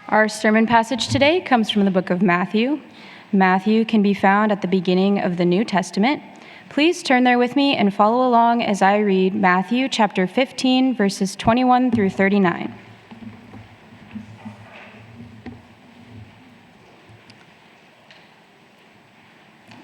Our sermon passage today comes from the book of Matthew. Matthew can be found at the beginning of the New Testament. Please turn there with me and follow along as I read Matthew chapter 15, verses 21 through 39.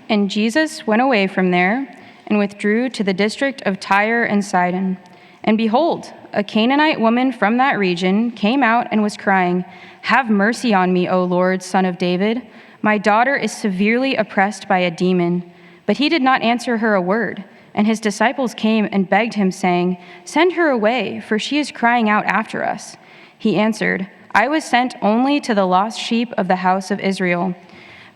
And Jesus went away from there and withdrew to the district of Tyre and Sidon. And behold, a Canaanite woman from that region came out and was crying, "Have mercy on me, O Lord, Son of David. My daughter is severely oppressed by a demon." But he did not answer her a word. And his disciples came and begged him, saying, "Send her away, for she is crying out after us." He answered, "I was sent only to the lost sheep of the house of Israel."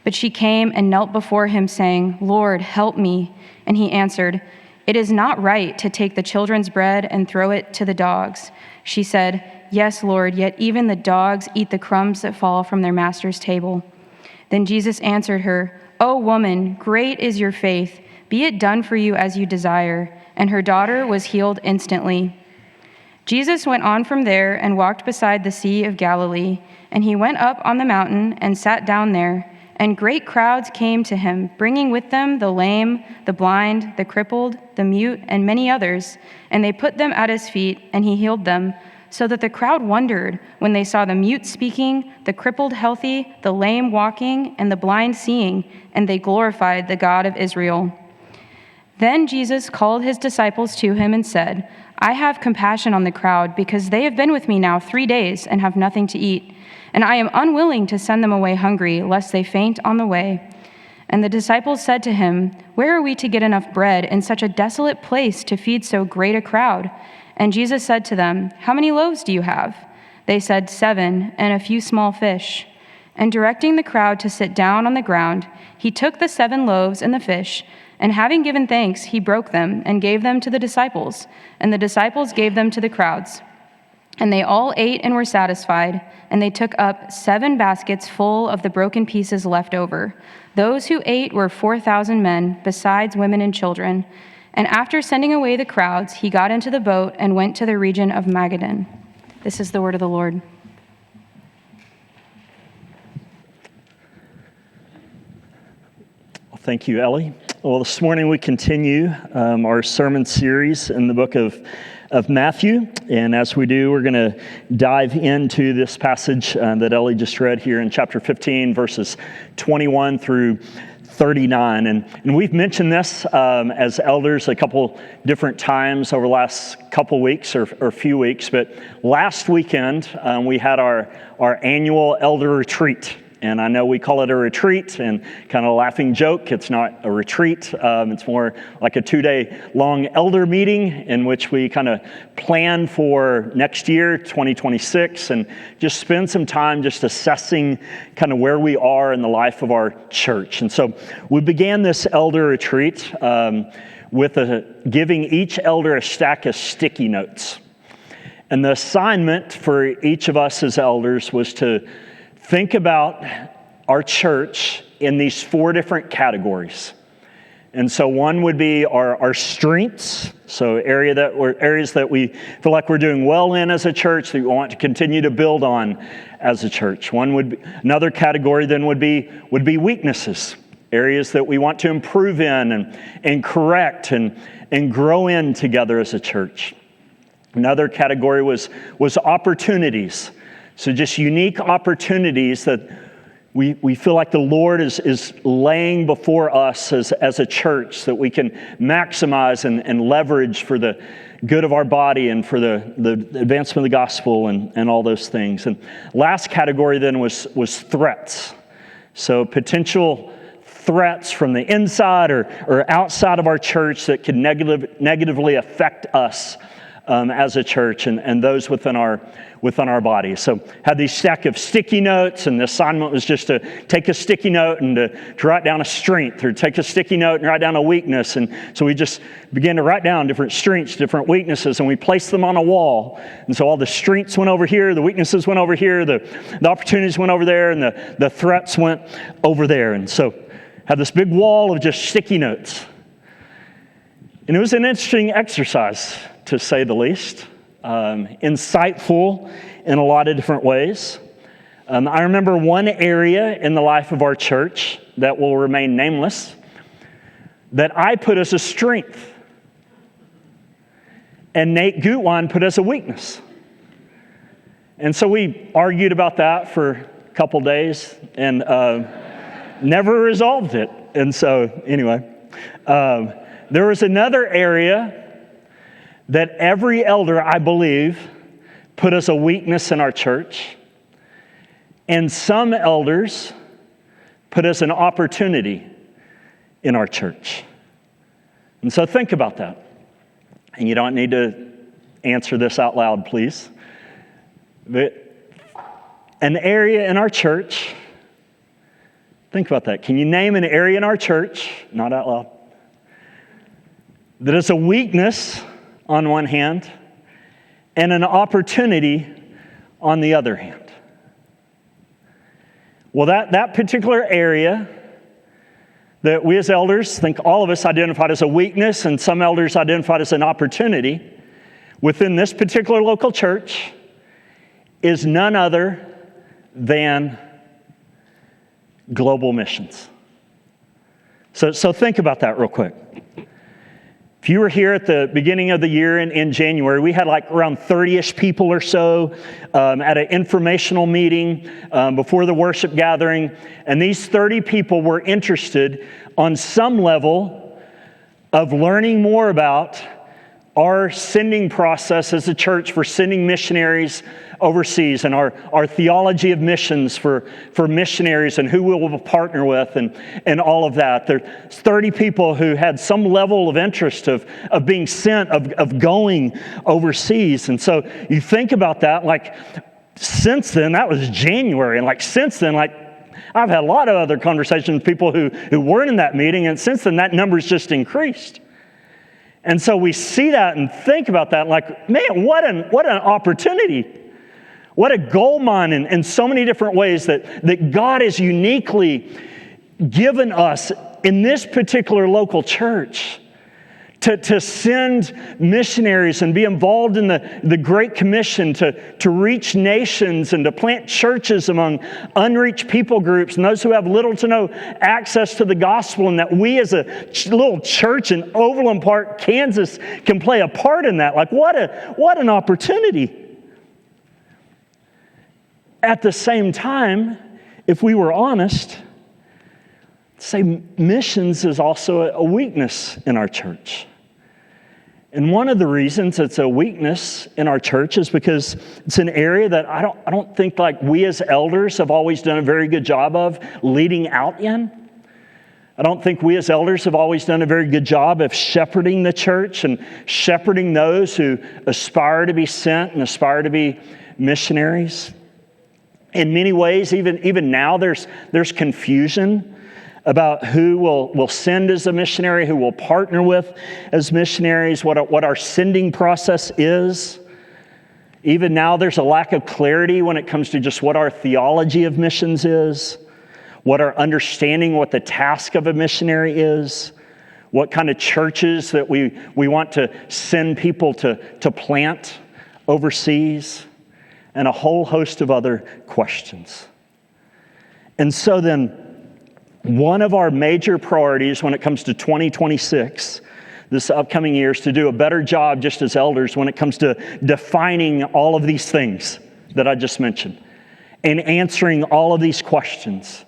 But she came and knelt before him, saying, "Lord, help me." And he answered, "It is not right to take the children's bread and throw it to the dogs." She said, "Yes, Lord, yet even the dogs eat the crumbs that fall from their master's table." Then Jesus answered her, "O woman, great is your faith. Be it done for you as you desire." And her daughter was healed instantly. Jesus went on from there and walked beside the Sea of Galilee. And he went up on the mountain and sat down there. And great crowds came to him, bringing with them the lame, the blind, the crippled, the mute, and many others. And they put them at his feet, and he healed them, so that the crowd wondered when they saw the mute speaking, the crippled healthy, the lame walking, and the blind seeing, and they glorified the God of Israel. Then Jesus called his disciples to him and said, "I have compassion on the crowd, because they have been with me now 3 days and have nothing to eat. And I am unwilling to send them away hungry, lest they faint on the way." And the disciples said to him, "Where are we to get enough bread in such a desolate place to feed so great a crowd?" And Jesus said to them, "How many loaves do you have?" They said, 7, and a few small fish. And directing the crowd to sit down on the ground, he took the 7 loaves and the fish, and having given thanks, he broke them and gave them to the disciples, and the disciples gave them to the crowds. And they all ate and were satisfied, and they took up 7 baskets full of the broken pieces left over. Those who ate were 4,000 men, besides women and children. And after sending away the crowds, he got into the boat and went to the region of Magadan. This is the word of the Lord. Well, thank you, Ellie. Well, this morning we continue our sermon series in the book of Matthew. And as we do, we're going to dive into this passage that Ellie just read here in chapter 15, verses 21 through 39. And we've mentioned this as elders a couple different times over the last couple weeks or few weeks. But last weekend, we had our annual elder retreat. And I know we call it a retreat and kind of a laughing joke. It's not a retreat. It's more like a 2-day-long elder meeting in which we kind of plan for next year, 2026, and just spend some time just assessing kind of where we are in the life of our church. And so we began this elder retreat with giving each elder a stack of sticky notes. And the assignment for each of us as elders was to think about our church in these 4 different categories. And so one would be our strengths, so areas that we feel like we're doing well in as a church, that we want to continue to build on as a church. Another category then would be weaknesses, areas that we want to improve in and correct and grow in together as a church. Another category was opportunities. So just unique opportunities that we feel like the Lord is laying before us as a church that we can maximize and leverage for the good of our body and for the advancement of the gospel and all those things. And last category then was threats. So potential threats from the inside or outside of our church that could negatively affect us as a church and those within our body. So had these stack of sticky notes, and the assignment was just to take a sticky note and to write down a strength, or take a sticky note and write down a weakness. And so we just began to write down different strengths, different weaknesses, and we placed them on a wall. And so all the strengths went over here, the weaknesses went over here, the opportunities went over there, and the threats went over there. And so had this big wall of just sticky notes. And it was an interesting exercise, to say the least. Insightful in a lot of different ways. I remember one area in the life of our church that will remain nameless that I put as a strength, and Nate Gutwein put as a weakness. And so we argued about that for a couple days and never resolved it. And so anyway, there was another area that every elder, I believe, put as a weakness in our church, and some elders put as an opportunity in our church. And so think about that. And you don't need to answer this out loud, please. But an area in our church, think about that. Can you name an area in our church, not out loud, that is a weakness on one hand and an opportunity on the other hand? Well, that particular area that we as elders think all of us identified as a weakness and some elders identified as an opportunity within this particular local church is none other than global missions. So think about that real quick. If you were here at the beginning of the year in January, we had like around 30-ish people or so at an informational meeting before the worship gathering. And these 30 people were interested on some level of learning more about our sending process as a church for sending missionaries overseas and our theology of missions for missionaries and who we will partner with and all of that. There's 30 people who had some level of interest of being sent, of going overseas. And so you think about that, like since then, that was January, and like since then, like I've had a lot of other conversations with people who weren't in that meeting, and since then that number's just increased. And so we see that and think about that like, man, what an opportunity. What a gold mine in so many different ways that God has uniquely given us in this particular local church to send missionaries and be involved in the Great Commission to reach nations and to plant churches among unreached people groups and those who have little to no access to the gospel, and that we as a little church in Overland Park, Kansas can play a part in that. Like what an opportunity. At the same time, if we were honest, say missions is also a weakness in our church. And one of the reasons it's a weakness in our church is because it's an area that I don't think like we as elders have always done a very good job of leading out in. I don't think we as elders have always done a very good job of shepherding the church and shepherding those who aspire to be sent and aspire to be missionaries. In many ways, even now, there's confusion about who will send as a missionary, who will partner with as missionaries, what our sending process is. Even now, there's a lack of clarity when it comes to just what our theology of missions is, what our understanding, what the task of a missionary is, what kind of churches that we want to send people to plant overseas, and a whole host of other questions. And so then, one of our major priorities when it comes to 2026, this upcoming year, is to do a better job just as elders when it comes to defining all of these things that I just mentioned and answering all of these questions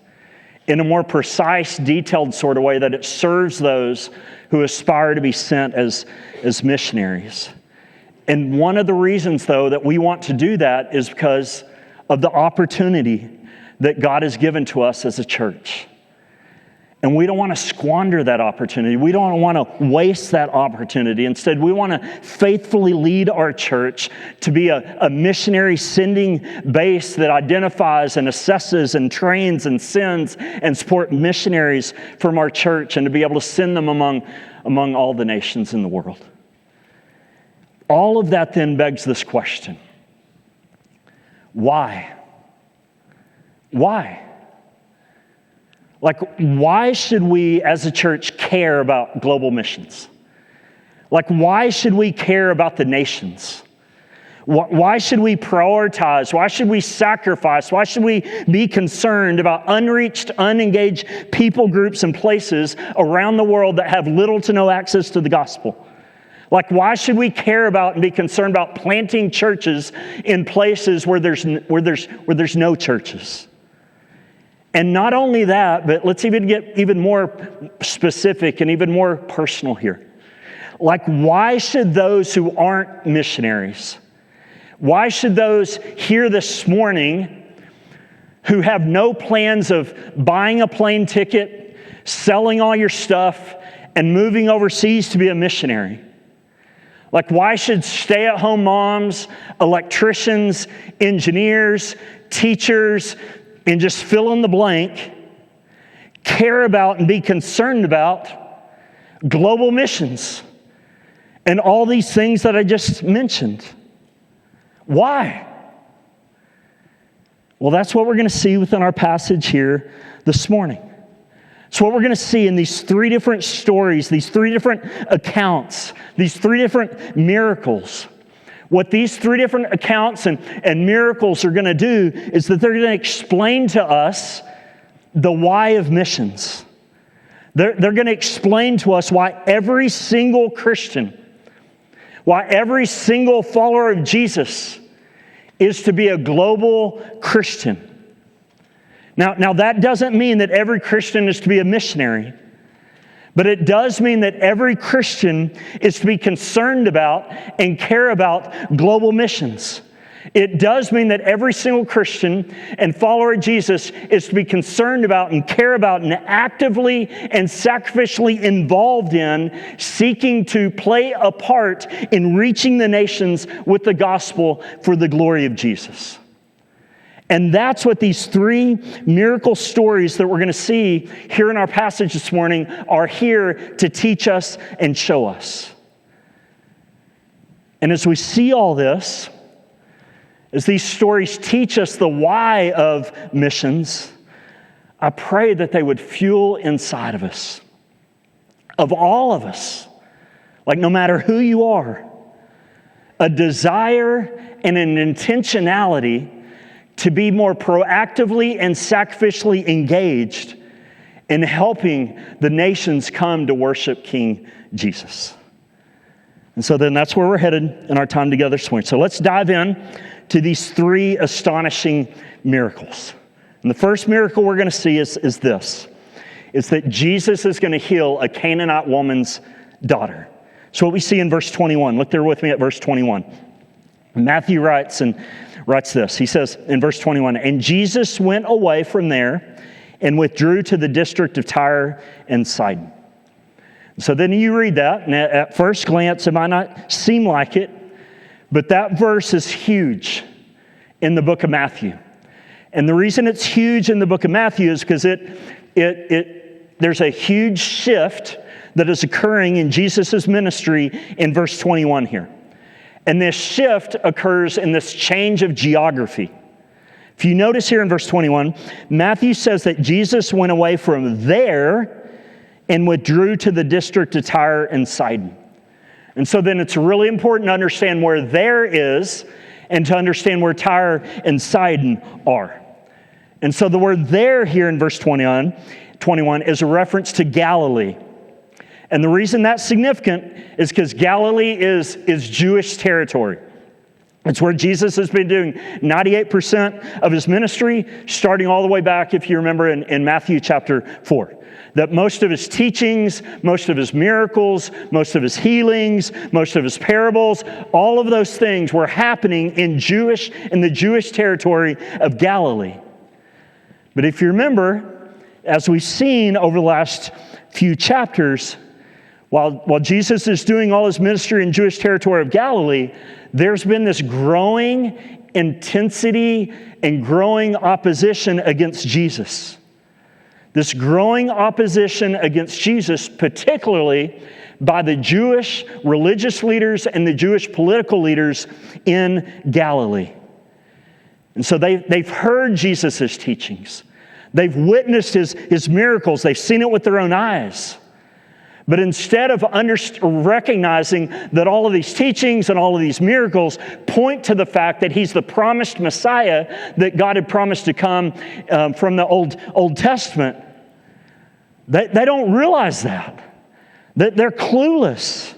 in a more precise, detailed sort of way that it serves those who aspire to be sent as missionaries. And one of the reasons, though, that we want to do that is because of the opportunity that God has given to us as a church. And we don't want to squander that opportunity. We don't want to waste that opportunity. Instead, we want to faithfully lead our church to be a missionary sending base that identifies and assesses and trains and sends and support missionaries from our church, and to be able to send them among all the nations in the world. All of that then begs this question. Why? Why? Like, why should we as a church care about global missions? Like, why should we care about the nations? Why should we prioritize? Why should we sacrifice? Why should we be concerned about unreached, unengaged people groups and places around the world that have little to no access to the gospel? Like, why should we care about and be concerned about planting churches in places where there's no churches? And not only that, but let's even get even more specific and even more personal here. Like, why should those who aren't missionaries, why should those here this morning who have no plans of buying a plane ticket, selling all your stuff, and moving overseas to be a missionary? Like, why should stay-at-home moms, electricians, engineers, teachers, and just fill in the blank care about and be concerned about global missions and all these things that I just mentioned? Why? Well, that's what we're going to see within our passage here this morning. So what we're going to see in these three different stories, these three different accounts, these three different miracles, what these three different accounts and miracles are going to do is that they're going to explain to us the why of missions. They're going to explain to us why every single Christian, why every single follower of Jesus is to be a global Christian. Now that doesn't mean that every Christian is to be a missionary, but it does mean that every Christian is to be concerned about and care about global missions. It does mean that every single Christian and follower of Jesus is to be concerned about and care about and actively and sacrificially involved in seeking to play a part in reaching the nations with the gospel for the glory of Jesus. And that's what these three miracle stories that we're going to see here in our passage this morning are here to teach us and show us. And as we see all this, as these stories teach us the why of missions, I pray that they would fuel inside of us, of all of us, like no matter who you are, a desire and an intentionality to be more proactively and sacrificially engaged in helping the nations come to worship King Jesus. And so then that's where we're headed in our time together this morning. So let's dive in to these three astonishing miracles. And the first miracle we're going to see is this. It's that Jesus is going to heal a Canaanite woman's daughter. So what we see in verse 21. Look there with me at verse 21. Matthew writes this. He says in verse 21, "And Jesus went away from there and withdrew to the district of Tyre and Sidon." So then you read that, and at first glance it might not seem like it, but that verse is huge in the book of Matthew. And the reason it's huge in the book of Matthew is because there's a huge shift that is occurring in Jesus' ministry in verse 21 here. And this shift occurs in this change of geography. If you notice here in verse 21, Matthew says that Jesus went away from there and withdrew to the district of Tyre and Sidon. And so then it's really important to understand where there is and to understand where Tyre and Sidon are. And so the word there here in verse 21 is a reference to Galilee. And the reason that's significant is because Galilee is Jewish territory. It's where Jesus has been doing 98% of his ministry, starting all the way back, if you remember, in Matthew chapter 4. That most of his teachings, most of his miracles, most of his healings, most of his parables, all of those things were happening in the Jewish territory of Galilee. But if you remember, as we've seen over the last few chapters, while Jesus is doing all his ministry in Jewish territory of Galilee, there's been this growing intensity and growing opposition against Jesus. This growing opposition against Jesus, particularly by the Jewish religious leaders and the Jewish political leaders in Galilee. And so they've heard Jesus' teachings. They've witnessed his miracles. They've seen it with their own eyes. But instead of recognizing that all of these teachings and all of these miracles point to the fact that he's the promised Messiah that God had promised to come from the Old Testament, they don't realize that they're clueless.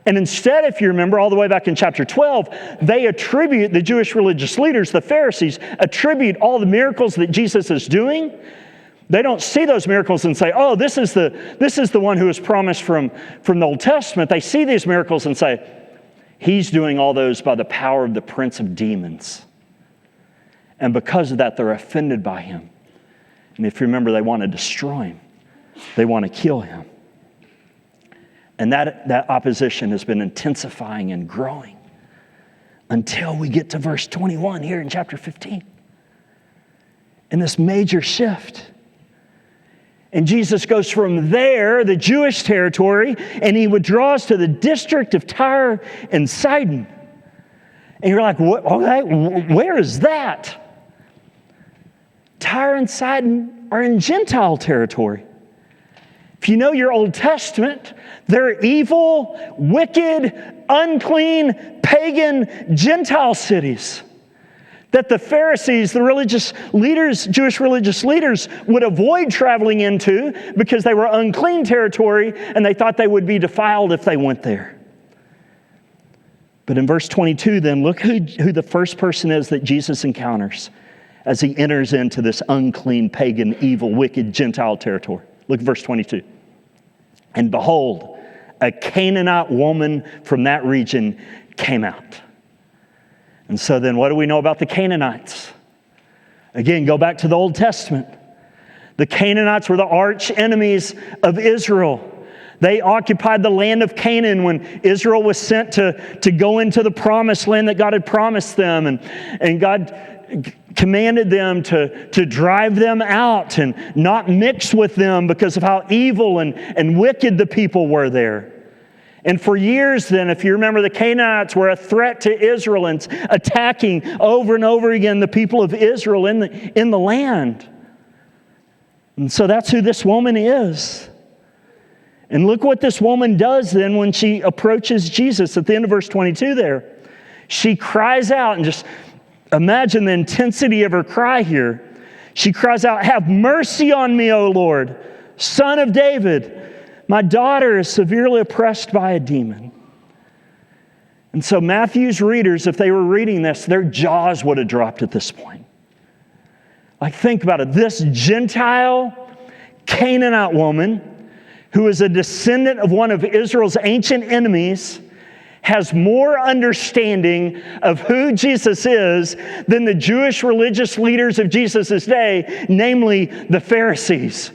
And instead, if you remember all the way back in chapter 12, they attribute, the Jewish religious leaders, the Pharisees, attribute all the miracles that Jesus is doing. They don't see those miracles and say, oh, this is the one who was promised from the Old Testament. They see these miracles and say, he's doing all those by the power of the prince of demons. And because of that, they're offended by him. And if you remember, they want to destroy him. They want to kill him. And that opposition has been intensifying and growing until we get to verse 21 here in chapter 15. And this major shift. And Jesus goes from there, the Jewish territory, and he withdraws to the district of Tyre and Sidon. And you're like, what? Okay, where is that? Tyre and Sidon are in Gentile territory. If you know your Old Testament, they're evil, wicked, unclean, pagan Gentile cities that the Pharisees, the religious leaders, Jewish religious leaders, would avoid traveling into because they were unclean territory and they thought they would be defiled if they went there. But in verse 22 then, look who the first person is that Jesus encounters as he enters into this unclean, pagan, evil, wicked Gentile territory. Look at verse 22. And behold, a Canaanite woman from that region came out. And so then what do we know about the Canaanites? Again, go back to the Old Testament. The Canaanites were the arch enemies of Israel. They occupied the land of Canaan when Israel was sent to go into the promised land that God had promised them. And God commanded them to drive them out and not mix with them because of how evil and wicked the people were there. And for years then, if you remember, the Canaanites were a threat to Israel and attacking over and over again the people of Israel in the land. And so that's who this woman is. And look what this woman does then when she approaches Jesus at the end of verse 22 there. She cries out, and just imagine the intensity of her cry here. She cries out, "Have mercy on me, O Lord, Son of David. My daughter is severely oppressed by a demon." And so Matthew's readers, if they were reading this, their jaws would have dropped at this point. Like, think about it. This Gentile Canaanite woman, who is a descendant of one of Israel's ancient enemies, has more understanding of who Jesus is than the Jewish religious leaders of Jesus' day, namely the Pharisees.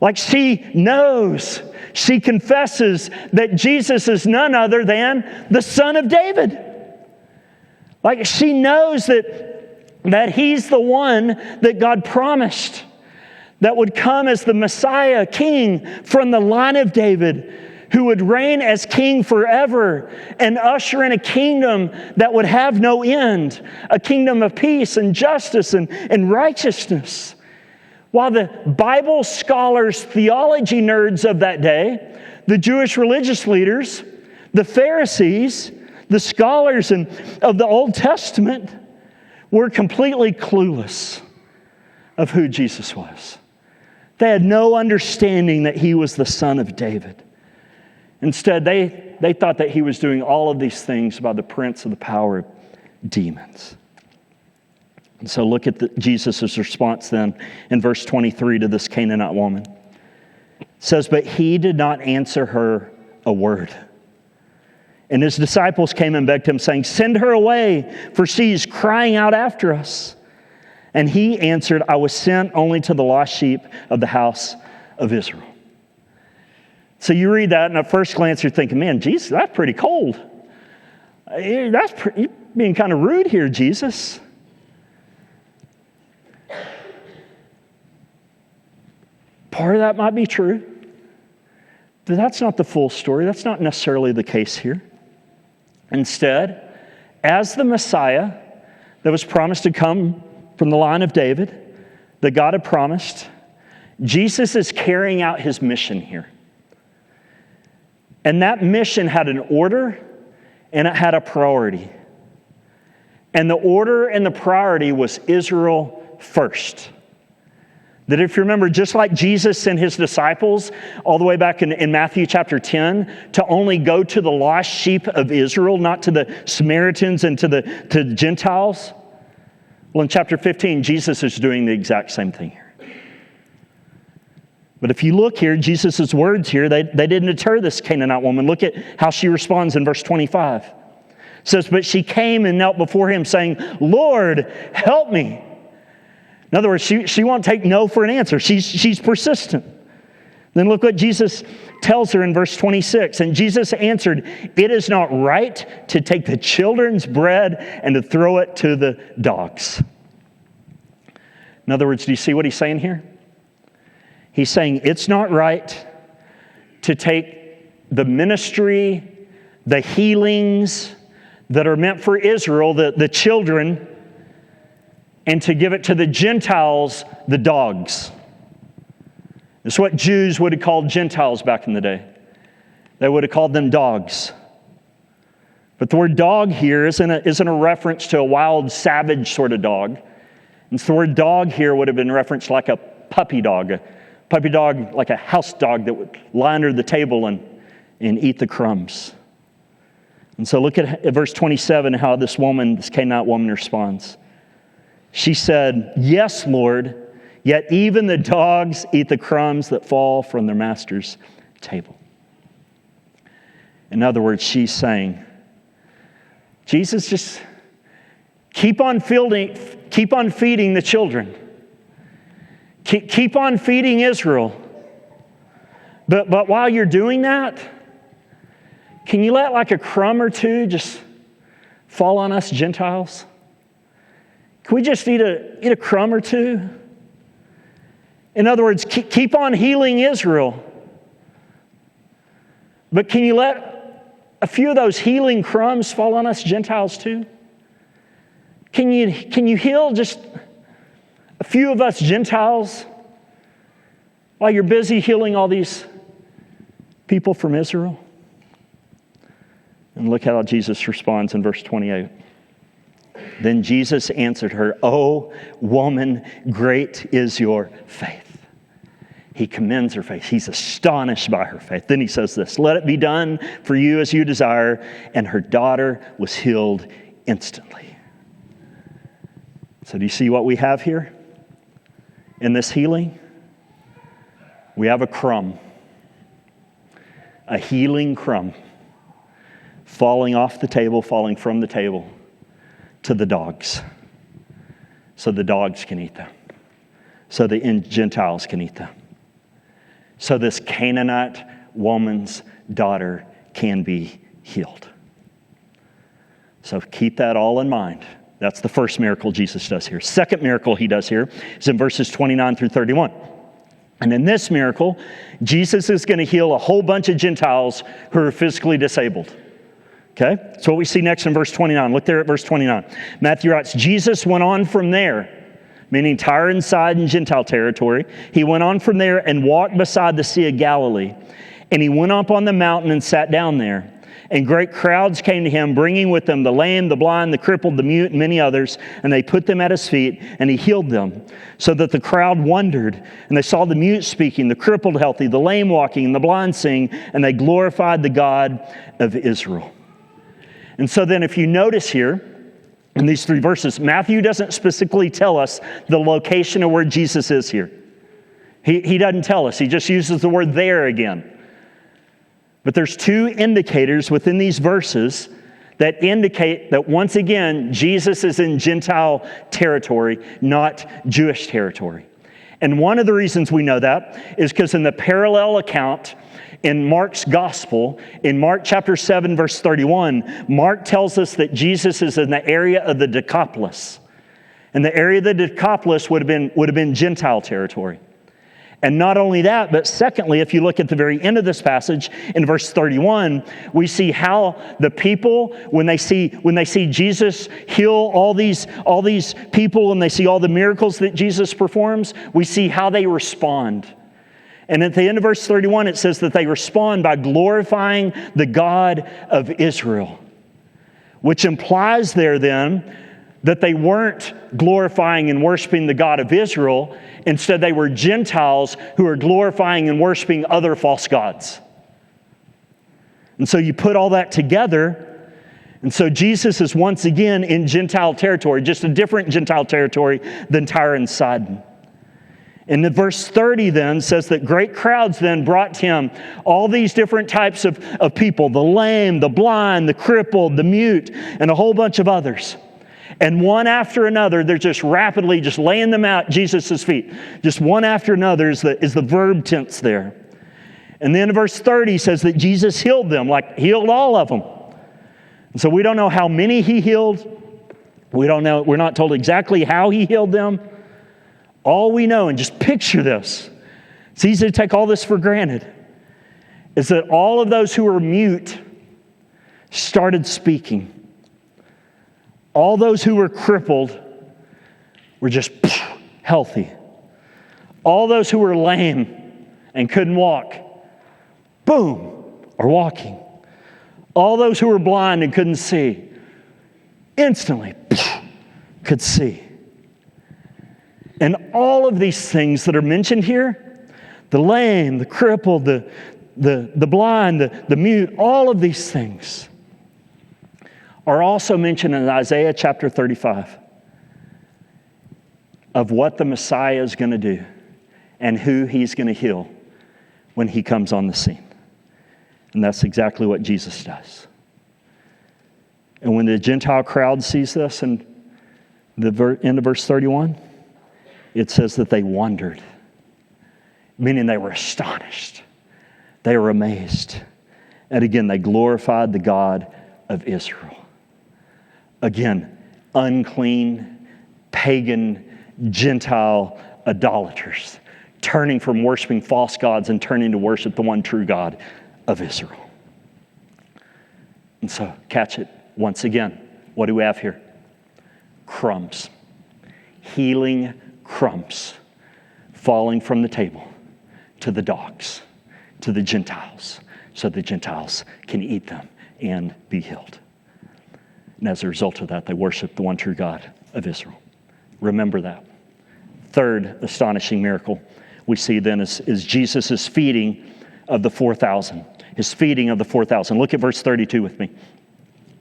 Like, she knows, she confesses that Jesus is none other than the Son of David. Like, she knows that he's the one that God promised that would come as the Messiah, King from the line of David, who would reign as king forever and usher in a kingdom that would have no end, a kingdom of peace and justice and righteousness. While the Bible scholars, theology nerds of that day, the Jewish religious leaders, the Pharisees, the scholars of the Old Testament were completely clueless of who Jesus was. They had no understanding that he was the Son of David. Instead, they thought that he was doing all of these things by the prince of the power of demons. And so look at Jesus' response then in verse 23 to this Canaanite woman. It says, "But he did not answer her a word. And his disciples came and begged him, saying, 'Send her away, for she is crying out after us.' And he answered, 'I was sent only to the lost sheep of the house of Israel.'" So you read that, and at first glance you're thinking, man, Jesus, that's pretty cold. You're being kind of rude here, Jesus. Part of that might be true, but that's not the full story. That's not necessarily the case here. Instead, as the Messiah that was promised to come from the line of David, that God had promised, Jesus is carrying out his mission here. And that mission had an order and it had a priority. And the order and the priority was Israel first. That if you remember, just like Jesus sent his disciples all the way back in Matthew chapter 10 to only go to the lost sheep of Israel, not to the Samaritans and to the Gentiles. Well, in chapter 15, Jesus is doing the exact same thing here. But if you look here, Jesus' words here, they didn't deter this Canaanite woman. Look at how she responds in verse 25. It says, but she came and knelt before him saying, Lord, help me. In other words, she won't take no for an answer. She's persistent. Then look what Jesus tells her in verse 26. And Jesus answered, it is not right to take the children's bread and to throw it to the dogs. In other words, do you see what he's saying here? He's saying it's not right to take the ministry, the healings that are meant for Israel, the children, and to give it to the Gentiles, the dogs. It's what Jews would have called Gentiles back in the day. They would have called them dogs. But the word dog here isn't a reference to a wild, savage sort of dog. And so the word dog here would have been referenced like a puppy dog. A puppy dog, like a house dog that would lie under the table and eat the crumbs. And so look at verse 27, how this Canaanite woman responds. She said, yes, Lord, yet even the dogs eat the crumbs that fall from their master's table. In other words, she's saying, Jesus, just keep on feeding the children. Keep on feeding Israel. But while you're doing that, can you let like a crumb or two just fall on us Gentiles? Can we just eat a crumb or two? In other words, keep on healing Israel. But can you let a few of those healing crumbs fall on us Gentiles too? Can you heal just a few of us Gentiles while you're busy healing all these people from Israel? And look how Jesus responds in verse 28. Then Jesus answered her, "O woman, great is your faith." He commends her faith. He's astonished by her faith. Then he says this, "Let it be done for you as you desire." And her daughter was healed instantly. So do you see what we have here in this healing? We have a crumb, a healing crumb, falling off the table, falling from the table to the dogs, so the dogs can eat them, so the Gentiles can eat them, so this Canaanite woman's daughter can be healed. So keep that all in mind. That's the first miracle Jesus does here. Second miracle he does here is in verses 29 through 31. And in this miracle, Jesus is going to heal a whole bunch of Gentiles who are physically disabled. Okay? So what we see next in verse 29. Look there at verse 29. Matthew writes, Jesus went on from there, meaning Tyre and Sidon, Gentile territory. He went on from there and walked beside the Sea of Galilee. And he went up on the mountain and sat down there. And great crowds came to him, bringing with them the lame, the blind, the crippled, the mute, and many others. And they put them at his feet, and he healed them, so that the crowd wondered. And they saw the mute speaking, the crippled healthy, the lame walking, and the blind seeing, and they glorified the God of Israel. And so then if you notice here, in these three verses, Matthew doesn't specifically tell us the location of where Jesus is here. He doesn't tell us. He just uses the word there again. But there's two indicators within these verses that indicate that once again, Jesus is in Gentile territory, not Jewish territory. And one of the reasons we know that is because in the parallel account in Mark's gospel, in Mark chapter 7, verse 31, Mark tells us that Jesus is in the area of the Decapolis. And the area of the Decapolis would have been Gentile territory. And not only that, but secondly, if you look at the very end of this passage, in verse 31, we see how the people, when they see Jesus heal all these people, and they see all the miracles that Jesus performs, we see how they respond. And at the end of verse 31, it says that they respond by glorifying the God of Israel, which implies there then that they weren't glorifying and worshiping the God of Israel. Instead, they were Gentiles who are glorifying and worshiping other false gods. And so you put all that together, and so Jesus is once again in Gentile territory, just a different Gentile territory than Tyre and Sidon. And the verse 30 then says that great crowds then brought to him all these different types of people, the lame, the blind, the crippled, the mute, and a whole bunch of others. And one after another, they're just rapidly just laying them out at Jesus' feet. Just one after another is the verb tense there. And then verse 30 says that Jesus healed them, like healed all of them. And so we don't know how many he healed. We don't know, we're not told exactly how he healed them. All we know, and just picture this, it's easy to take all this for granted, is that all of those who were mute started speaking. All those who were crippled were just healthy. All those who were lame and couldn't walk, boom, are walking. All those who were blind and couldn't see, instantly could see. And all of these things that are mentioned here, the lame, the crippled, the blind, the mute, all of these things are also mentioned in Isaiah chapter 35 of what the Messiah is going to do and who he's going to heal when he comes on the scene. And that's exactly what Jesus does. And when the Gentile crowd sees this in the end of verse 31, it says that they wondered, meaning they were astonished. They were amazed. And again, they glorified the God of Israel. Again, unclean, pagan, Gentile idolaters, turning from worshiping false gods and turning to worship the one true God of Israel. And so, catch it once again. What do we have here? Crumbs. Healing crumbs falling from the table to the dogs, to the Gentiles, so the Gentiles can eat them and be healed. And as a result of that, they worship the one true God of Israel. Remember that. Third astonishing miracle we see then is Jesus' feeding of the 4,000. His feeding of the 4,000. Look at verse 32 with me.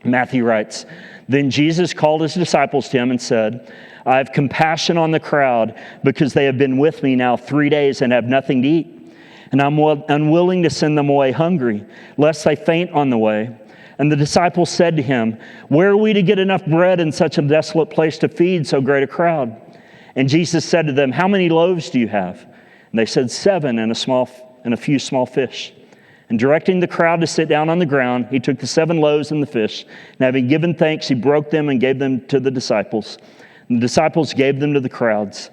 Matthew writes, "Then Jesus called his disciples to him and said, I have compassion on the crowd because they have been with me now 3 days and have nothing to eat. And I'm unwilling to send them away hungry, lest they faint on the way. And the disciples said to him, Where are we to get enough bread in such a desolate place to feed so great a crowd? And Jesus said to them, How many loaves do you have? And they said, 7 and a few small fish. And directing the crowd to sit down on the ground, he took the 7 loaves and the fish, and having given thanks, he broke them and gave them to the disciples. And the disciples gave them to the crowds.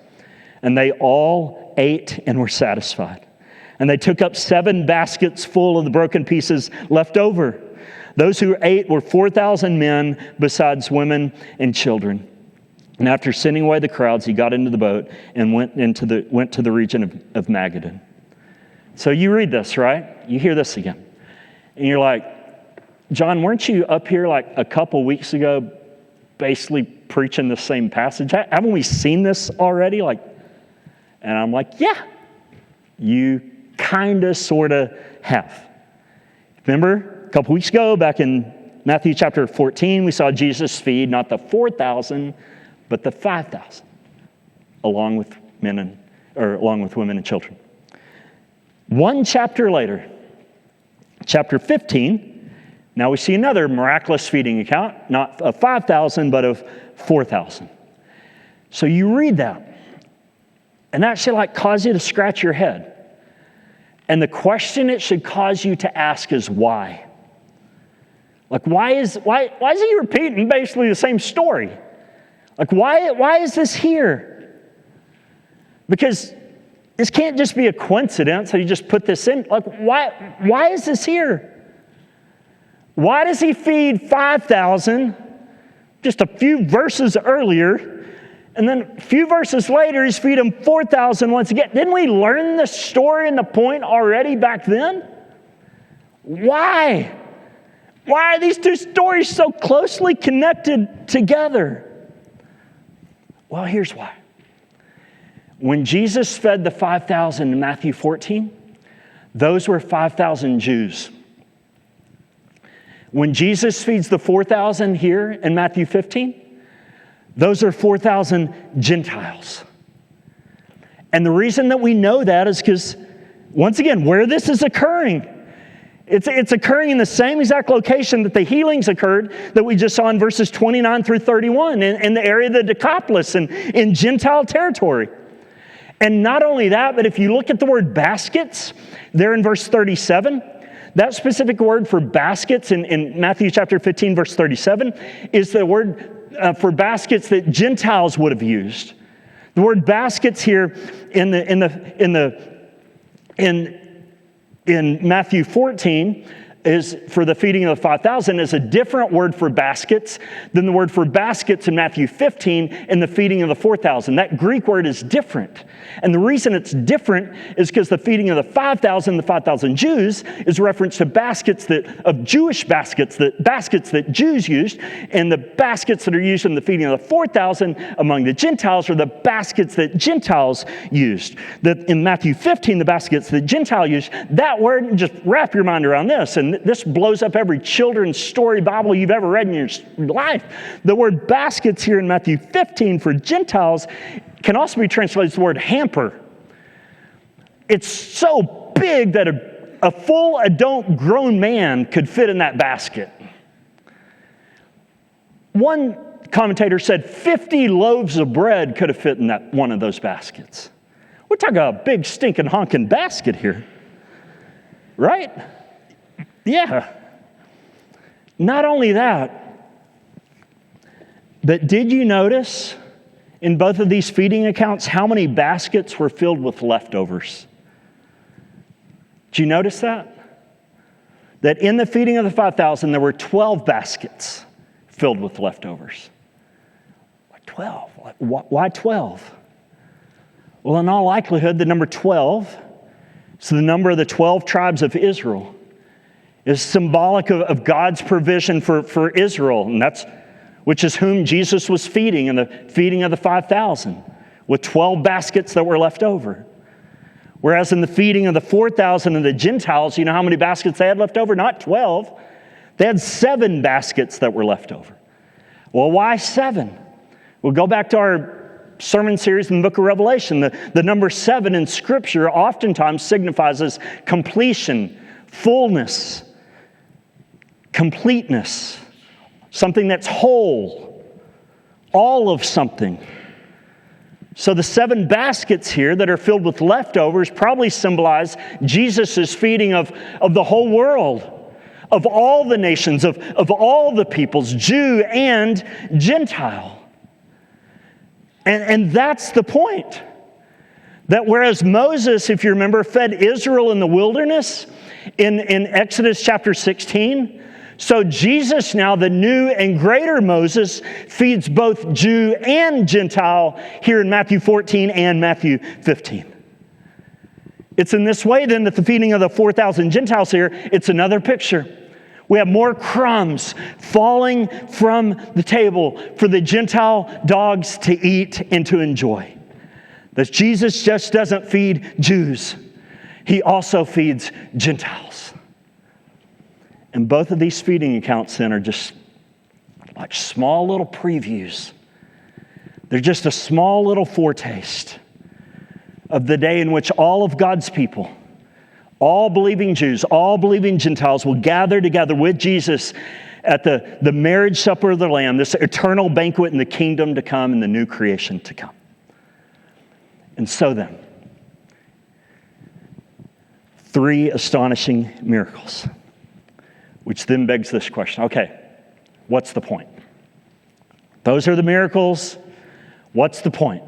And they all ate and were satisfied. And they took up 7 baskets full of the broken pieces left over. Those who ate were 4,000 men, besides women and children. And after sending away the crowds, he got into the boat and went to the region of Magadan." So you read this, right? You hear this again. And you're like, John, weren't you up here like a couple weeks ago basically preaching the same passage? Haven't we seen this already? And I'm like, yeah, you kind of, sort of have. Remember, a couple weeks ago, back in Matthew chapter 14, we saw Jesus feed not the 4,000, but the 5,000, along with women and children. One chapter later, chapter 15, now we see another miraculous feeding account, not of 5,000, but of 4,000. So you read that, and that should cause you to scratch your head. And the question it should cause you to ask is why? Why is he repeating basically the same story? Why is this here? Because this can't just be a coincidence that he just put this in. Why is this here? Why does he feed 5,000 just a few verses earlier? And then a few verses later, he's feeding 4,000 once again. Didn't we learn the story and the point already back then? Why? Why are these two stories so closely connected together? Well, here's why. When Jesus fed the 5,000 in Matthew 14, those were 5,000 Jews. When Jesus feeds the 4,000 here in Matthew 15, those are 4,000 Gentiles. And the reason that we know that is because, once again, where this is occurring, it's occurring in the same exact location that the healings occurred that we just saw in verses 29 through 31 in the area of the Decapolis and in Gentile territory. And not only that, but if you look at the word baskets there in verse 37, that specific word for baskets in Matthew chapter 15, verse 37, is the word for baskets that Gentiles would have used. The word baskets here in Matthew 14 is for the feeding of the 5,000 is a different word for baskets than the word for baskets in Matthew 15 in the feeding of the 4,000. That Greek word is different. And the reason it's different is because the feeding of the 5,000 Jews is reference to baskets of Jewish baskets that Jews used, and the baskets that are used in the feeding of the 4,000 among the Gentiles are the baskets that Gentiles used. That in Matthew 15, the baskets that Gentile used, that word, just wrap your mind around this, and this blows up every children's story Bible you've ever read in your life. The word baskets here in Matthew 15 for Gentiles can also be translated as the word hamper. It's so big that a full adult grown man could fit in that basket. One commentator said 50 loaves of bread could have fit in that one of those baskets. We're talking about a big stinking honking basket here. Right? Yeah. Not only that, but did you notice in both of these feeding accounts how many baskets were filled with leftovers? Did you notice that? That in the feeding of the 5,000, there were 12 baskets filled with leftovers. Why 12? Why 12? Well, in all likelihood, the number 12, so the number of the 12 tribes of Israel, is symbolic of God's provision for Israel, and which is whom Jesus was feeding in the feeding of the 5,000, with 12 baskets that were left over. Whereas in the feeding of the 4,000 of the Gentiles, you know how many baskets they had left over? Not 12. They had 7 baskets that were left over. Well, why 7? We'll go back to our sermon series in the book of Revelation. The number 7 in Scripture oftentimes signifies as completion, fullness, completeness, something that's whole, all of something. So the 7 baskets here that are filled with leftovers probably symbolize Jesus' feeding of the whole world, of all the nations, of all the peoples, Jew and Gentile. And that's the point. That whereas Moses, if you remember, fed Israel in the wilderness in Exodus chapter 16, so Jesus now, the new and greater Moses, feeds both Jew and Gentile here in Matthew 14 and Matthew 15. It's in this way then that the feeding of the 4,000 Gentiles here, it's another picture. We have more crumbs falling from the table for the Gentile dogs to eat and to enjoy. That Jesus just doesn't feed Jews. He also feeds Gentiles. And both of these feeding accounts then are just like small little previews. They're just a small little foretaste of the day in which all of God's people, all believing Jews, all believing Gentiles will gather together with Jesus at the marriage supper of the Lamb, this eternal banquet in the kingdom to come and the new creation to come. And so then, 3 astonishing miracles. Which then begs this question, okay, what's the point? Those are the miracles. What's the point?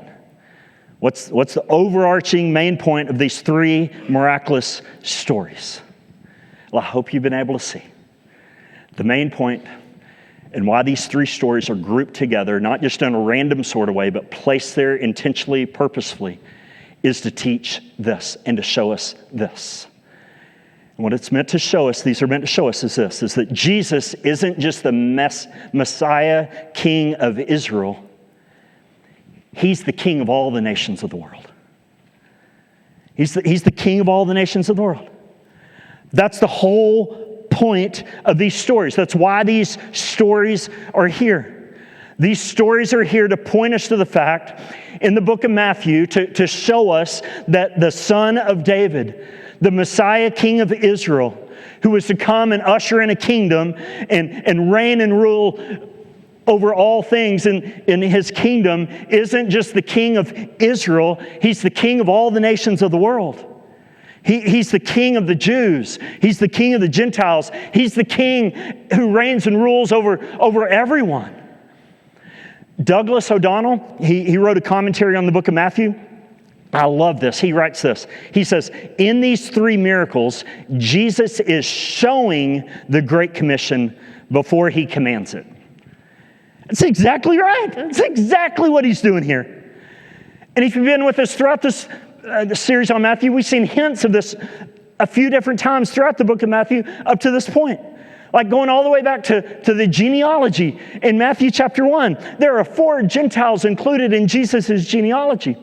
What's the overarching main point of these 3 miraculous stories? Well, I hope you've been able to see. The main point And why these three stories are grouped together, not just in a random sort of way, but placed there intentionally, purposefully, is to teach this and to show us this. And what it's meant to show us, these are meant to show us is this, is that Jesus isn't just the Messiah, King of Israel. He's the King of all the nations of the world. He's the King of all the nations of the world. That's the whole point of these stories. That's why these stories are here. These stories are here to point us to the fact in the book of Matthew to show us that the Son of David, the Messiah, King of Israel, who was to come and usher in a kingdom and reign and rule over all things in his kingdom, isn't just the King of Israel. He's the King of all the nations of the world. He's the King of the Jews. He's the King of the Gentiles. He's the King who reigns and rules over everyone. Douglas O'Donnell, he wrote a commentary on the book of Matthew. I love this. He writes this. He says, in these three miracles, Jesus is showing the Great Commission before he commands it. That's exactly right. That's exactly what he's doing here. And if you've been with us throughout this series on Matthew, we've seen hints of this a few different times throughout the book of Matthew up to this point. Like going all the way back to the genealogy in Matthew chapter 1. There are 4 Gentiles included in Jesus' genealogy.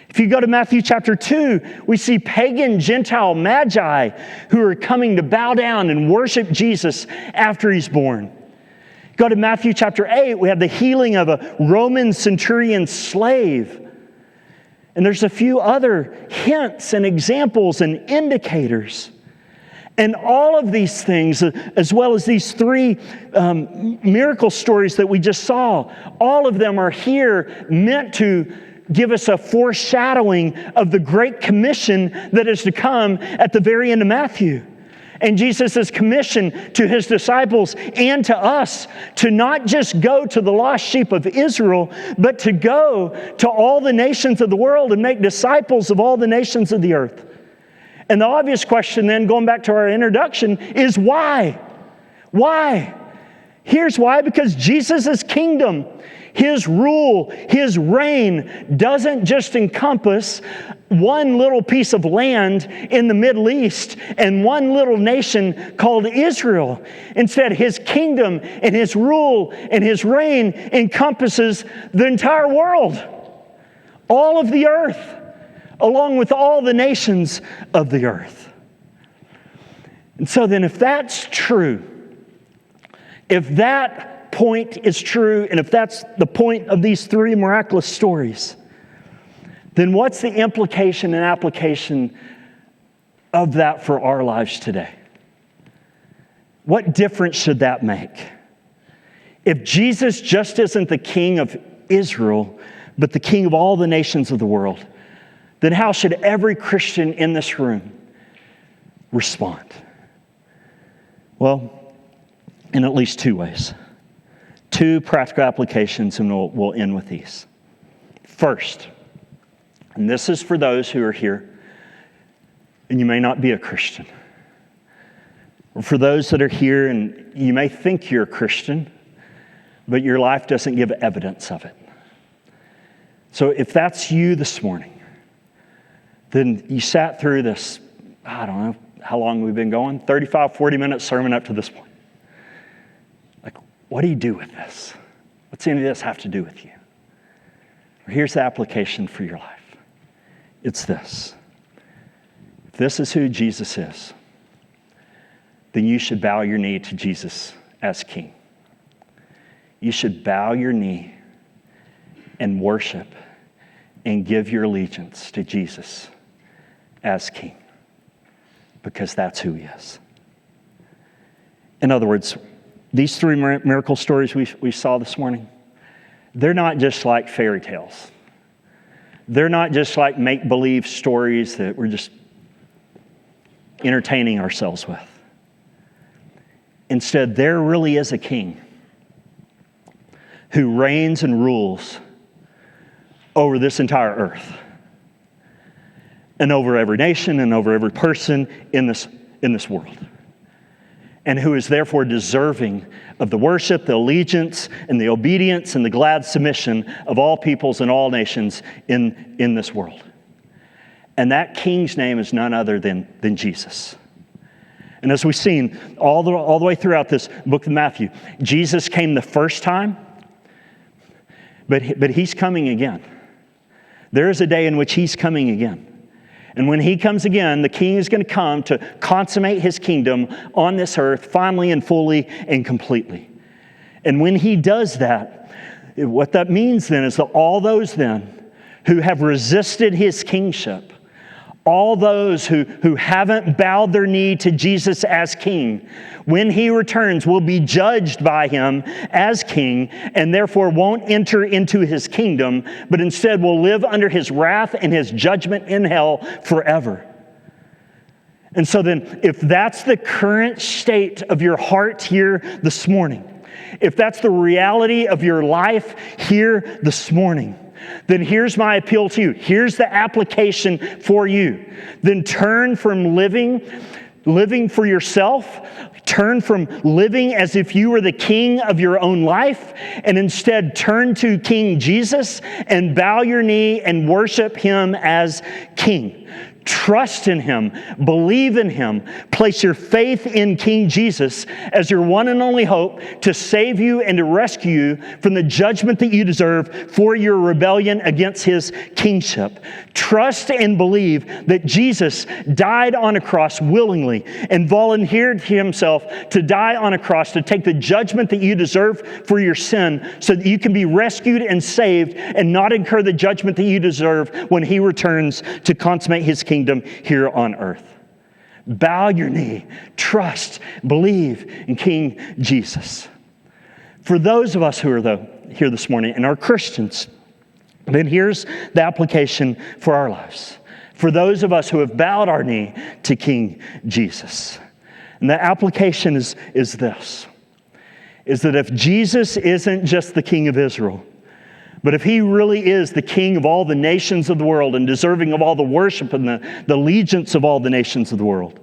If you go to Matthew chapter 2, we see pagan Gentile magi who are coming to bow down and worship Jesus after he's born. Go to Matthew chapter 8, we have the healing of a Roman centurion slave. And there's a few other hints and examples and indicators. And all of these things, as well as these 3 miracle stories that we just saw, all of them are here meant to give us a foreshadowing of the Great Commission that is to come at the very end of Matthew. And Jesus' commission to his disciples and to us to not just go to the lost sheep of Israel, but to go to all the nations of the world and make disciples of all the nations of the earth. And the obvious question then, going back to our introduction, is why? Why? Here's why. Because Jesus' kingdom, his rule, his reign doesn't just encompass one little piece of land in the Middle East and one little nation called Israel. Instead, his kingdom and his rule and his reign encompasses the entire world, all of the earth, along with all the nations of the earth. And so then if that's true, if that point is true, and if that's the point of these 3 miraculous stories, then what's the implication and application of that for our lives today? What difference should that make? If Jesus just isn't the King of Israel, but the King of all the nations of the world, then how should every Christian in this room respond? Well, in at least 2 ways. 2 practical applications, and we'll end with these. First, and this is for those who are here, and you may not be a Christian. Or for those that are here, and you may think you're a Christian, but your life doesn't give evidence of it. So if that's you this morning, then you sat through this, I don't know how long we've been going, 35, 40-minute sermon up to this point. Like, what do you do with this? What's any of this have to do with you? Here's the application for your life. It's this. If this is who Jesus is, then you should bow your knee to Jesus as King. You should bow your knee and worship and give your allegiance to Jesus as King, because that's who he is. In other words, these 3 miracle stories we saw this morning, they're not just like fairy tales. They're not just like make-believe stories that we're just entertaining ourselves with. Instead, there really is a king who reigns and rules over this entire earth and over every nation and over every person in this world. and who is therefore deserving of the worship, the allegiance, and the obedience, and the glad submission of all peoples and all nations in this world. And that King's name is none other than Jesus. And as we've seen all the way throughout this book of Matthew, Jesus came the first time, but he's coming again. There is a day in which he's coming again. And when he comes again, the King is going to come to consummate his kingdom on this earth finally and fully and completely. And when he does that, what that means then is that all those then who have resisted his kingship, all those who haven't bowed their knee to Jesus as King, when he returns will be judged by him as King and therefore won't enter into his kingdom, but instead will live under his wrath and his judgment in hell forever. And so then, if that's the current state of your heart here this morning, if that's the reality of your life here this morning, then here's my appeal to you. Here's the application for you. Then turn from living for yourself, turn from living as if you were the king of your own life, and instead turn to King Jesus and bow your knee and worship him as King. Trust in him, believe in him, place your faith in King Jesus as your one and only hope to save you and to rescue you from the judgment that you deserve for your rebellion against his kingship. Trust and believe that Jesus died on a cross willingly and volunteered himself to die on a cross to take the judgment that you deserve for your sin so that you can be rescued and saved and not incur the judgment that you deserve when he returns to consummate his kingdom here on earth. Bow your knee, trust, believe in King Jesus. For those of us who are here this morning and are Christians, then here's the application for our lives. For those of us who have bowed our knee to King Jesus. And the application is this, is that if Jesus isn't just the King of Israel, but if he really is the King of all the nations of the world and deserving of all the worship and the allegiance of all the nations of the world,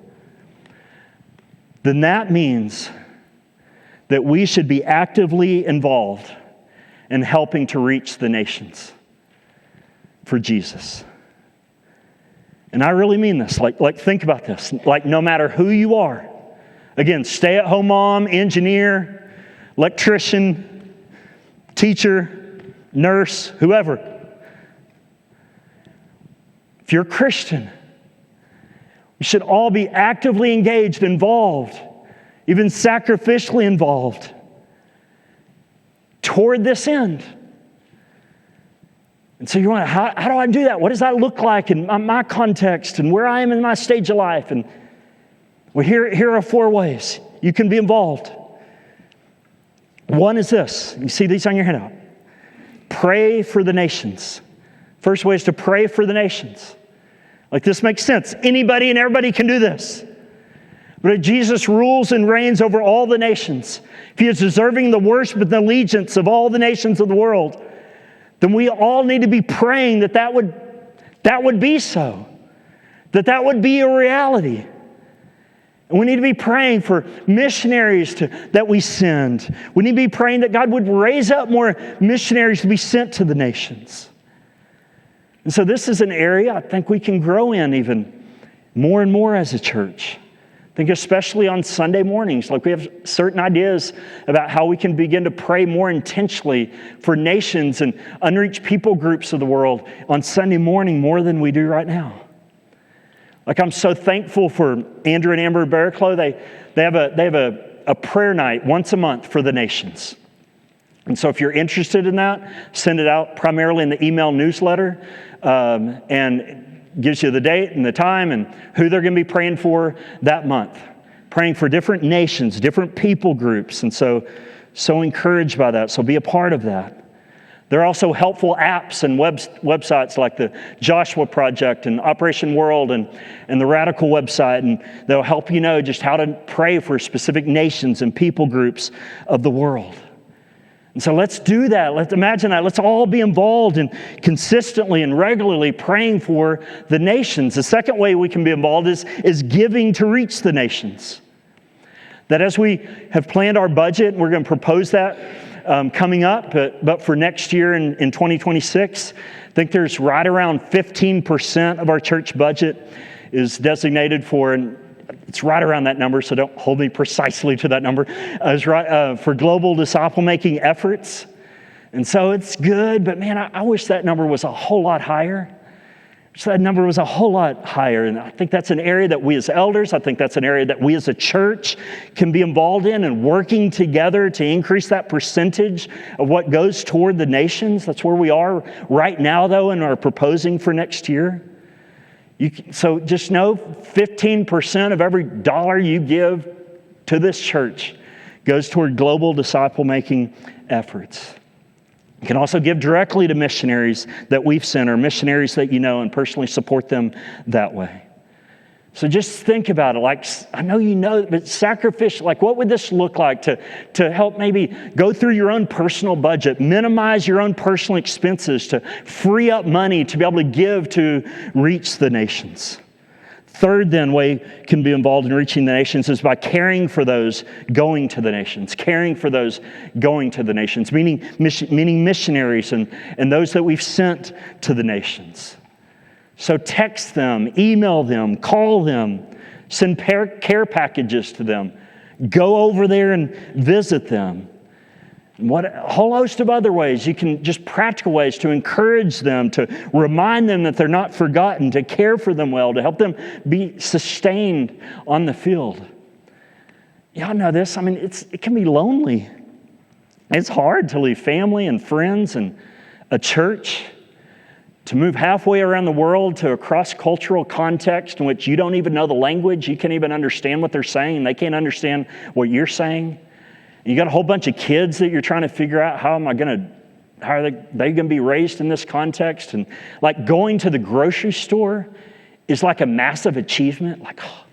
then that means that we should be actively involved in helping to reach the nations for Jesus. And I really mean this. Like think about this. Like no matter who you are, again, stay-at-home mom, engineer, electrician, teacher, nurse, whoever. If you're a Christian, we should all be actively engaged, involved, even sacrificially involved toward this end. And so you want, how do I do that? What does that look like in my context and where I am in my stage of life? And well, here are 4 ways you can be involved. One is this. You see these on your handout. Pray for the nations. First way is to pray for the nations. Like this makes sense. Anybody and everybody can do this. But if Jesus rules and reigns over all the nations, if he is deserving the worship and the allegiance of all the nations of the world, then we all need to be praying that would be so. That would be a reality. And we need to be praying for missionaries that we send. We need to be praying that God would raise up more missionaries to be sent to the nations. And so this is an area I think we can grow in even more and more as a church. I think especially on Sunday mornings, like we have certain ideas about how we can begin to pray more intentionally for nations and unreached people groups of the world on Sunday morning more than we do right now. Like I'm so thankful for Andrew and Amber Barraclough. They have a prayer night once a month for the nations. And so if you're interested in that, send it out primarily in the email newsletter and gives you the date and the time and who they're going to be praying for that month. Praying for different nations, different people groups. And so encouraged by that. So be a part of that. There are also helpful apps and websites like the Joshua Project and Operation World and the Radical website, and they'll help you know just how to pray for specific nations and people groups of the world. And so let's do that. Let's imagine that. Let's all be involved in consistently and regularly praying for the nations. The second way we can be involved is giving to reach the nations. That as we have planned our budget, we're going to propose that coming up, but for next year in 2026, I think there's right around 15% of our church budget is designated for, and it's right around that number, so don't hold me precisely to that number, is right, for global disciple-making efforts. And so it's good, but man, I wish that number was a whole lot higher. So that number was a whole lot higher. And I think that's an area that we as elders, I think that's an area that we as a church can be involved in and working together to increase that percentage of what goes toward the nations. That's where we are right now, though, and are proposing for next year. So just know 15% of every dollar you give to this church goes toward global disciple-making efforts. You can also give directly to missionaries that we've sent or missionaries that you know and personally support them that way. So just think about it. Like, I know you know, but sacrificial, like what would this look like to help maybe go through your own personal budget, minimize your own personal expenses, to free up money to be able to give to reach the nations? Third, then, way can be involved in reaching the nations is by caring for those going to the nations. Caring for those going to the nations, meaning missionaries and those that we've sent to the nations. So text them, email them, call them, send care packages to them. Go over there and visit them. A whole host of other ways, you can just practical ways to encourage them, to remind them that they're not forgotten, to care for them well, to help them be sustained on the field. Y'all know this. I mean, it can be lonely. It's hard to leave family and friends and a church, to move halfway around the world to a cross-cultural context in which you don't even know the language, you can't even understand what they're saying, and they can't understand what you're saying. You got a whole bunch of kids that you're trying to figure out how are they going to be raised in this context? And like going to the grocery store is like a massive achievement. Like, oh,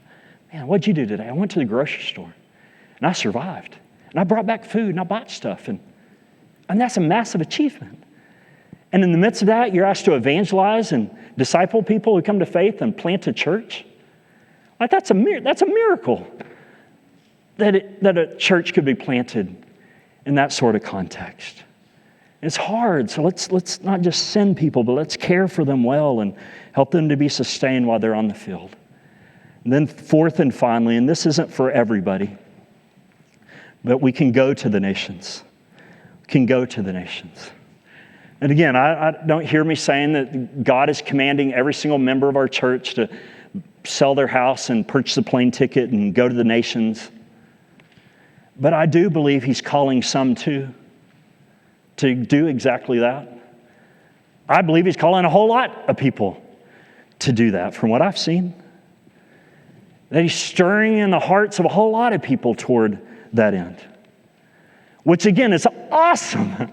man, what'd you do today? I went to the grocery store and I survived. And I brought back food and I bought stuff. And that's a massive achievement. And in the midst of that, you're asked to evangelize and disciple people who come to faith and plant a church. Like that's a miracle. That a church could be planted in that sort of context. It's hard, so let's not just send people, but let's care for them well and help them to be sustained while they're on the field. And then fourth and finally, and this isn't for everybody, but we can go to the nations. We can go to the nations. And again, I don't hear me saying that God is commanding every single member of our church to sell their house and purchase a plane ticket and go to the nations. But I do believe He's calling some to do exactly that. I believe He's calling a whole lot of people to do that, from what I've seen. That He's stirring in the hearts of a whole lot of people toward that end. Which again is awesome.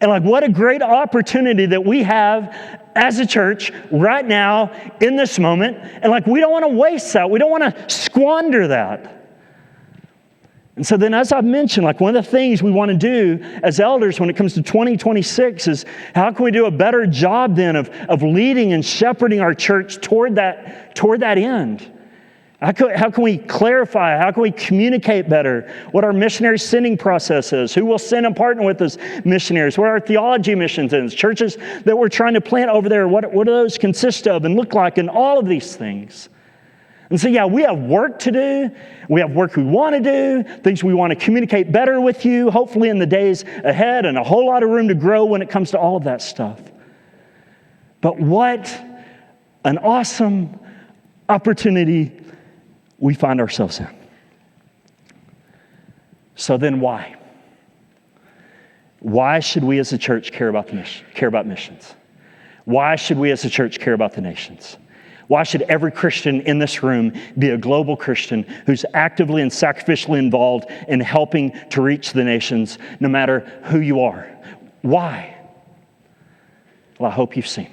And like what a great opportunity that we have as a church right now in this moment. And like we don't want to waste that. We don't want to squander that. And so then, as I've mentioned, like one of the things we want to do as elders when it comes to 2026 is how can we do a better job then of leading and shepherding our church toward that end? How can we clarify? How can we communicate better what our missionary sending process is? Who will send and partner with us missionaries? What our theology missions is? Churches that we're trying to plant over there, what do those consist of and look like, and all of these things. And so, yeah, we have work to do. We have work we want to do, things we want to communicate better with you, hopefully in the days ahead, and a whole lot of room to grow when it comes to all of that stuff. But what an awesome opportunity we find ourselves in. So then why? Why should we as a church care about missions? Why should we as a church care about the nations? Why should every Christian in this room be a global Christian who's actively and sacrificially involved in helping to reach the nations, no matter who you are? Why? Well, I hope you've seen.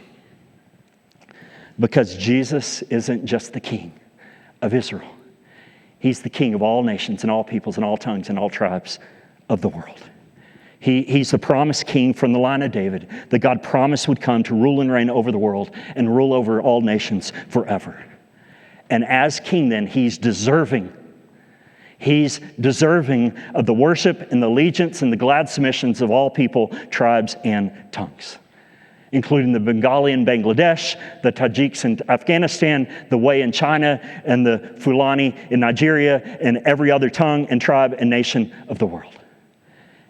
Because Jesus isn't just the King of Israel. He's the King of all nations and all peoples and all tongues and all tribes of the world. He's the promised king from the line of David that God promised would come to rule and reign over the world and rule over all nations forever. And as king then, he's deserving He's deserving of the worship and the allegiance and the glad submissions of all people, tribes, and tongues, including the Bengali in Bangladesh, the Tajiks in Afghanistan, the Way in China, and the Fulani in Nigeria, and every other tongue and tribe and nation of the world.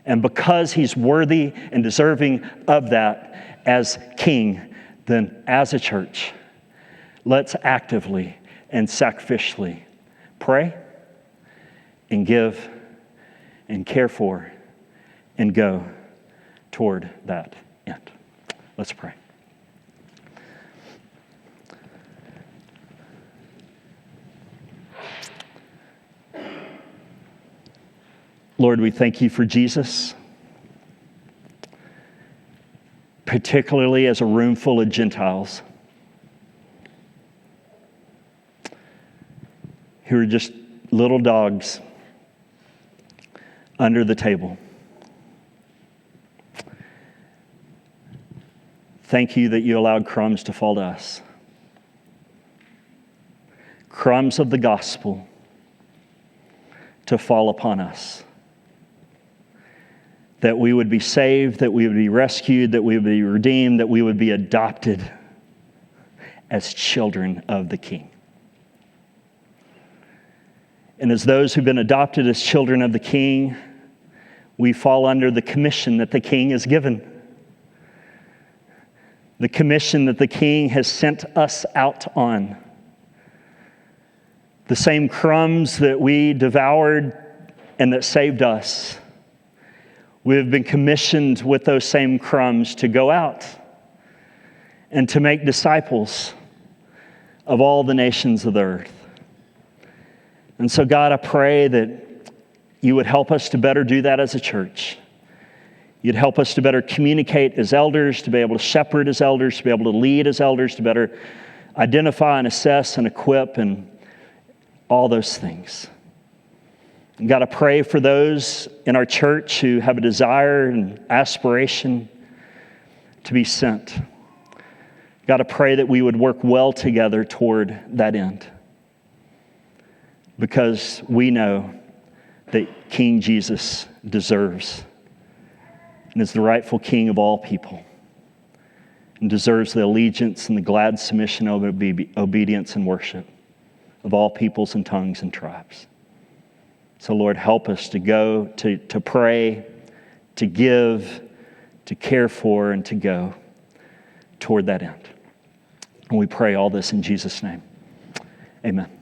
And because he's worthy and deserving of that as king, then as a church, let's actively and sacrificially pray and give and care for and go toward that end. Let's pray. Lord, we thank you for Jesus, particularly as a room full of Gentiles who are just little dogs under the table. Thank you that you allowed crumbs to fall to us. Crumbs of the gospel to fall upon us. That we would be saved, that we would be rescued, that we would be redeemed, that we would be adopted as children of the King. And as those who've been adopted as children of the King, we fall under the commission that the King has given. The commission that the King has sent us out on. The same crumbs that we devoured and that saved us. We have been commissioned with those same crumbs to go out and to make disciples of all the nations of the earth. And so, God, I pray that you would help us to better do that as a church. You'd help us to better communicate as elders, to be able to shepherd as elders, to be able to lead as elders, to better identify and assess and equip and all those things. And God, I pray for those in our church who have a desire and aspiration to be sent. God, I pray that we would work well together toward that end. Because we know that King Jesus deserves and is the rightful King of all people and deserves the allegiance and the glad submission, obedience, and worship of all peoples and tongues and tribes. So, Lord, help us to go, to pray, to give, to care for, and to go toward that end. And we pray all this in Jesus' name. Amen.